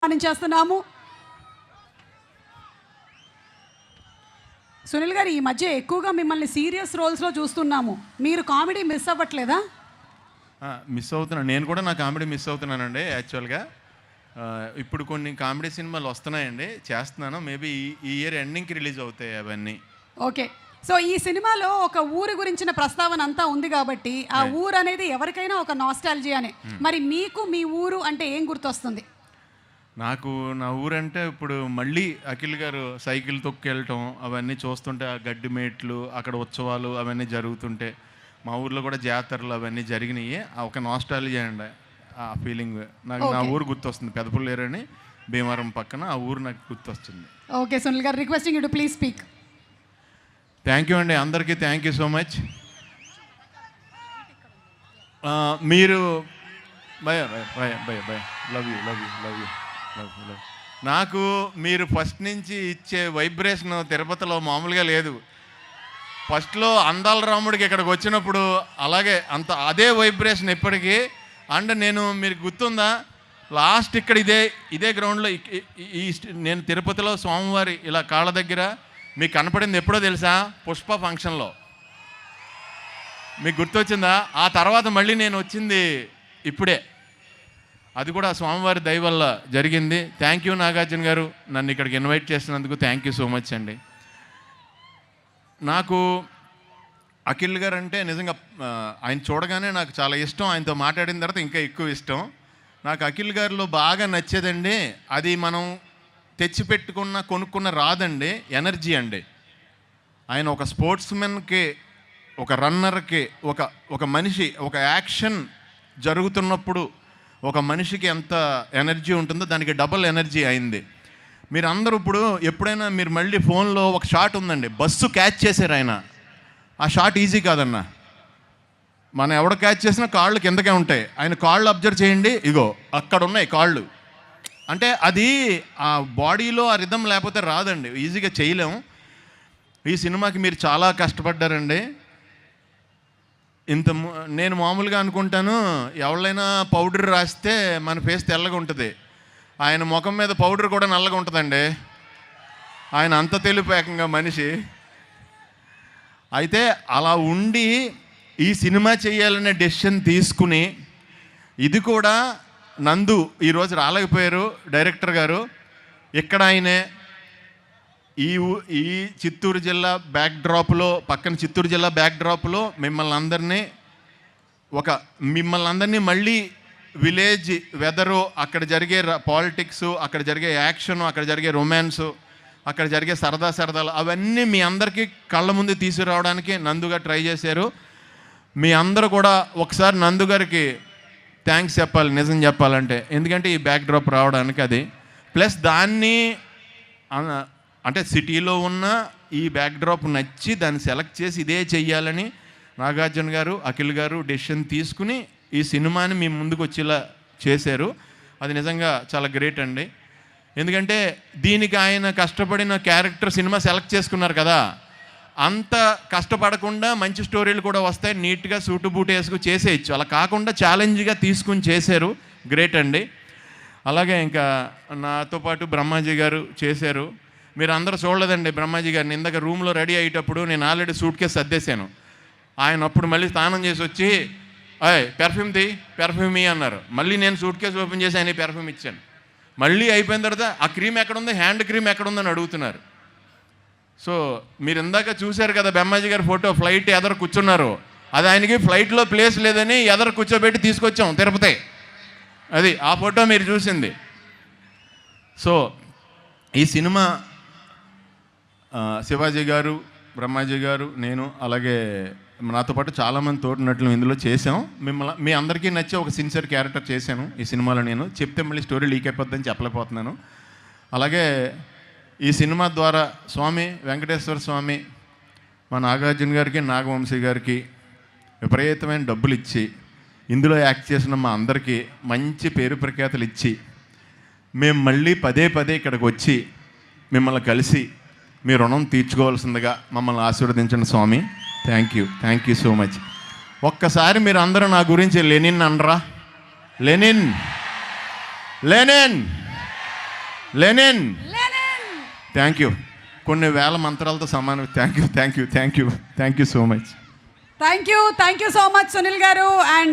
చేస్తున్నాము. సునీల్ గారు, ఈ మధ్య ఎక్కువగా మిమ్మల్ని సీరియస్ రోల్స్లో చూస్తున్నాము. మీరు కామెడీ మిస్ అవ్వట్లేదా? మిస్ అవుతున్నాను. నేను కూడా నా కామెడీ మిస్ అవుతున్నానండి. యాక్చువల్గా ఇప్పుడు కొన్ని కామెడీ సినిమాలు వస్తున్నాయండి, చేస్తున్నాను. మేబీ ఈ ఇయర్ ఎండింగ్కి రిలీజ్ అవుతాయి అవన్నీ. ఓకే. సో ఈ సినిమాలో ఒక ఊరు గురించిన ప్రస్తావన అంతా ఉంది కాబట్టి ఆ ఊరు అనేది ఎవరికైనా ఒక నాస్టాలజీనే. మరి మీకు మీ ఊరు అంటే ఏం గుర్తొస్తుంది? నాకు నా ఊరంటే ఇప్పుడు మళ్ళీ అఖిల్ గారు సైకిల్ తొక్కెళ్ళటం అవన్నీ చూస్తుంటే, ఆ గడ్డి మేట్లు, అక్కడ ఉత్సవాలు అవన్నీ జరుగుతుంటే, మా ఊర్లో కూడా జాతరలు అవన్నీ జరిగినాయి. ఒక నాస్టాలజీ అండి ఆ ఫీలింగ్. నాకు నా ఊరు గుర్తొస్తుంది. పెదపుల్లేరని భీమవరం పక్కన ఆ ఊరు నాకు గుర్తొస్తుంది. ఓకే సునీల్ గారు, requesting you to please speak. Thank you అండి, అందరికీ థ్యాంక్ యూ సో మచ్. మీరు by by by by by love you love you love you love you love. నాకు మీరు ఫస్ట్ నుంచి ఇచ్చే వైబ్రేషన్ తిరుపతిలో మామూలుగా లేదు. ఫస్ట్లో అందాల రాముడికి ఇక్కడికి వచ్చినప్పుడు అలాగే అదే వైబ్రేషన్ ఇప్పటికీ. అండ్ నేను, మీరు గుర్తుందా, లాస్ట్ ఇక్కడ ఇదే గ్రౌండ్లో నేను తిరుపతిలో స్వామివారి ఇలా కాళ్ళ దగ్గర మీకు కనపడింది ఎప్పుడో తెలుసా? పుష్ప ఫంక్షన్లో. మీకు గుర్తొచ్చిందా? ఆ తర్వాత మళ్ళీ నేను వచ్చింది ఇప్పుడే. అది కూడా స్వామివారి దయ వల్ల జరిగింది. థ్యాంక్ యూ నాగార్జున గారు, నన్ను ఇక్కడికి ఇన్వైట్ చేసినందుకు థ్యాంక్ యూ సో మచ్ అండి. నాకు అఖిల్ గారు అంటే నిజంగా ఆయన చూడగానే నాకు చాలా ఇష్టం. ఆయనతో మాట్లాడిన తర్వాత ఇంకా ఎక్కువ ఇష్టం. నాకు అఖిల్ గారిలో బాగా నచ్చేదండి, అది మనం కొనుక్కున్న రాదండి, ఎనర్జీ అండి. ఆయన ఒక స్పోర్ట్స్మెన్కి, ఒక రన్నర్కి, ఒక మనిషి, ఒక యాక్షన్ జరుగుతున్నప్పుడు ఒక మనిషికి ఎంత ఎనర్జీ ఉంటుందో దానికి డబుల్ ఎనర్జీ అయింది. మీరు అందరూ ఇప్పుడు ఎప్పుడైనా మీరు మళ్ళీ ఫోన్లో ఒక షాట్ ఉందండి, బస్సు క్యాచ్ చేశారు ఆయన. ఆ షాట్ ఈజీ కాదన్న. మనం ఎవడ క్యాచ్ చేసినా కాళ్ళు కిందకే ఉంటాయి. ఆయన కాళ్ళు అబ్జర్వ్ చేయండి, ఇగో అక్కడ ఉన్నాయి కాళ్ళు. అంటే అది ఆ బాడీలో ఆ రిథం లేకపోతే రాదండి, ఈజీగా చేయలేము. ఈ సినిమాకి మీరు చాలా కష్టపడ్డారండి. నేను మామూలుగా అనుకుంటాను, ఎవరైనా పౌడర్ రాస్తే మన ఫేస్ తెల్లగా ఉంటుంది, ఆయన ముఖం మీద పౌడర్ కూడా నల్లగా ఉంటుందండి. ఆయన అంత తెలుపు ఏకంగా మనిషి. అయితే అలా ఉండి ఈ సినిమా చేయాలనే డెసిషన్ తీసుకుని, ఇది కూడా నందు ఈరోజు రాలేకపోయారు డైరెక్టర్ గారు. ఇక్కడ ఆయనే ఈ చిత్తూరు జిల్లా పక్కన చిత్తూరు జిల్లా బ్యాక్డ్రాప్లో మిమ్మల్ని అందరినీ మళ్ళీ విలేజ్ వెదరు, అక్కడ జరిగే పాలిటిక్స్, అక్కడ జరిగే యాక్షన్, అక్కడ జరిగే రొమాన్సు, అక్కడ జరిగే సరదాలు అవన్నీ మీ అందరికీ కళ్ళ ముందు తీసుకురావడానికి నందుగా ట్రై చేశారు. మీ అందరూ కూడా ఒకసారి నందు గారికి థ్యాంక్స్ చెప్పాలి, నిజం చెప్పాలంటే. ఎందుకంటే ఈ బ్యాక్డ్రాప్ రావడానికి అది ప్లస్ దాన్ని అంటే సిటీలో ఉన్న ఈ బ్యాక్డ్రాప్ నచ్చి దాన్ని సెలెక్ట్ చేసి ఇదే చెయ్యాలని నాగార్జున గారు, అఖిల్ గారు డెసిషన్ తీసుకుని ఈ సినిమాని మీ ముందుకు వచ్చేలా చేశారు. అది నిజంగా చాలా గ్రేట్ అండి. ఎందుకంటే దీనికి ఆయన కష్టపడిన క్యారెక్టర్ సినిమా సెలెక్ట్ చేసుకున్నారు కదా, అంత కష్టపడకుండా మంచి స్టోరీలు కూడా వస్తాయి, నీట్గా సూటు బూటు వేసుకుని చేసేయచ్చు. అలా కాకుండా ఛాలెంజ్గా తీసుకుని చేశారు, గ్రేట్ అండి. అలాగే ఇంకా నాతో పాటు బ్రహ్మాజీ గారు చేశారు. మీరు అందరూ చూడలేదండి బ్రహ్మాజీ గారిని. ఇందాక రూమ్లో రెడీ అయ్యేటప్పుడు నేను ఆల్రెడీ సూట్ కేసు సర్దేశాను. ఆయన అప్పుడు మళ్ళీ స్నానం చేసి వచ్చి, పెర్ఫ్యూమ్ అన్నారు. మళ్ళీ నేను సూట్ కేసు ఓపెన్ చేసి ఆయన పెర్ఫ్యూమ్ ఇచ్చాను. మళ్ళీ అయిపోయిన తర్వాత ఆ క్రీమ్ ఎక్కడుంది, హ్యాండ్ క్రీమ్ ఎక్కడుందని అడుగుతున్నారు. సో మీరు ఇందాక చూశారు కదా బ్రహ్మాజీ గారి ఫోటో, ఫ్లైట్ ఎదరు కూర్చున్నారు. అది ఆయనకి ఫ్లైట్లో ప్లేస్ లేదని ఎదరు కూర్చోబెట్టి తీసుకొచ్చాం తిరుపతి. అది ఆ ఫోటో మీరు చూసింది. సో ఈ సినిమా శివాజీ గారు, బ్రహ్మాజీ గారు, నేను, అలాగే నాతో పాటు చాలామంది తోటినట్లు ఇందులో చేసాం. మీ అందరికీ నచ్చే ఒక సిన్సియర్ క్యారెక్టర్ చేశాను ఈ సినిమాలో. నేను చెప్తే మళ్ళీ స్టోరీ లీక్ అయిపోద్దని చెప్పలేకపోతున్నాను. అలాగే ఈ సినిమా ద్వారా స్వామి వెంకటేశ్వర స్వామి మా నాగార్జున గారికి, నాగవంశీ గారికి విపరీతమైన డబ్బులు ఇచ్చి ఇందులో యాక్ట్ చేసిన మా అందరికీ మంచి పేరు ప్రఖ్యాతులు ఇచ్చి, మేము మళ్ళీ పదే ఇక్కడికి వచ్చి మిమ్మల్ని కలిసి మీ రుణం తీర్చుకోవాల్సిందిగా మమ్మల్ని ఆశీర్వదించండి స్వామి. Thank you so much. ఒక్కసారి మీరు అందరూ నా గురించి లెనిన్ అనరా? Lenin Lenin. Lenin. Thank you. కొన్ని వేల మంత్రాలతో సమానం. Thank you so much. Thank you so much Sunil garu. And